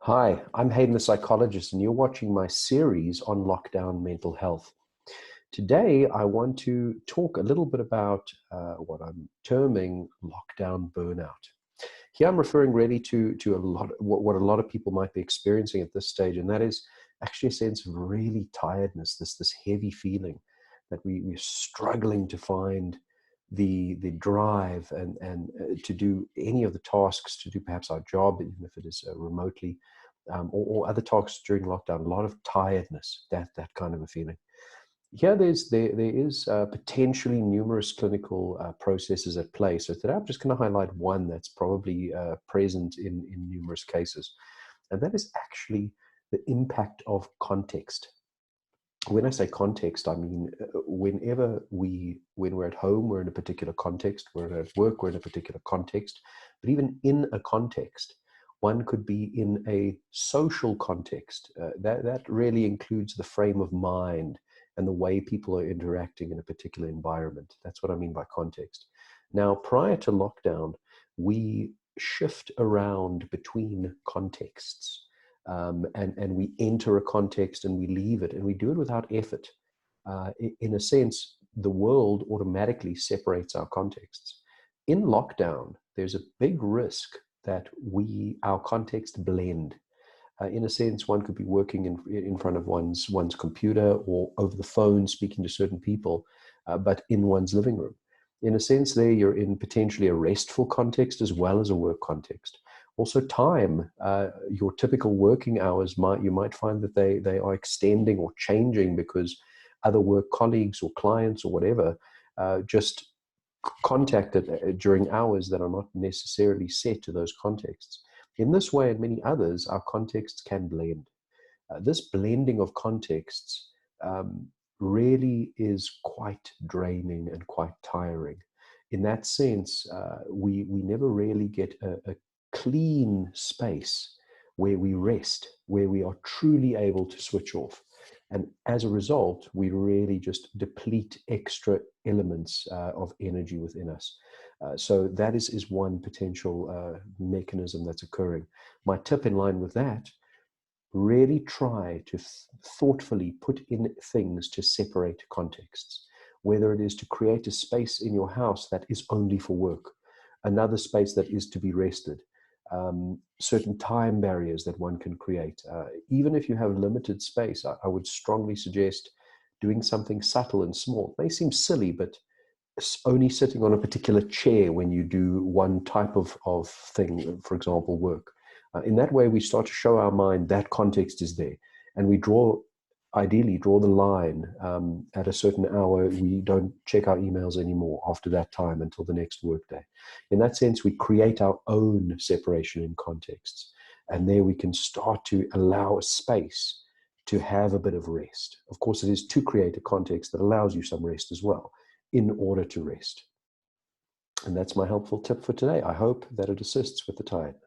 Hi, I'm Hayden, the psychologist, and you're watching my series on lockdown mental health. Today, I want to talk a little bit about what I'm terming lockdown burnout. Here, I'm referring really to a lot what a lot of people might be experiencing at this stage, and that is actually a sense of really tiredness, this heavy feeling that we're struggling to find the drive and to do any of the tasks, to do perhaps our job, even if it is remotely, or other tasks during lockdown. A lot of tiredness, that kind of a feeling. Here, there is potentially numerous clinical processes at play. So today, I'm just going to highlight one that's probably present in numerous cases, and that is actually the impact of context. When I say context, I mean when we're at home, we're in a particular context. We're at work, we're in a particular context. But even in a context, one could be in a social context. That really includes the frame of mind and the way people are interacting in a particular environment. That's what I mean by context. Now, prior to lockdown, we shift around between contexts, and we enter a context and we leave it, and we do it without effort. In a sense, the world automatically separates our contexts. In lockdown, there's a big risk that our context blend. In a sense, one could be working in front of one's computer or over the phone, speaking to certain people, but in one's living room. In a sense, there you're in potentially a restful context as well as a work context. Also, time. Your typical working hours you might find that they are extending or changing because other work colleagues or clients or whatever just contacted during hours that are not necessarily set to those contexts. In this way and many others, our contexts can blend. This blending of contexts really is quite draining and quite tiring. In that sense, we never really get a clean space where we rest, where we are truly able to switch off. And as a result, we really just deplete extra elements of energy within us. So that is one potential mechanism that's occurring. My tip in line with that: really try to thoughtfully put in things to separate contexts, whether it is to create a space in your house that is only for work, another space that is to be rested, certain time barriers that one can create. Even if you have limited space, I would strongly suggest doing something subtle and small. It may seem silly, but only sitting on a particular chair when you do one type of thing, for example, work. In that way, we start to show our mind that context is there. And we ideally draw the line at a certain hour. We don't check our emails anymore after that time until the next workday. In that sense, we create our own separation in contexts. And there we can start to allow a space to have a bit of rest. Of course, it is to create a context that allows you some rest as well, in order to rest. And that's my helpful tip for today. I hope that it assists with the tiredness.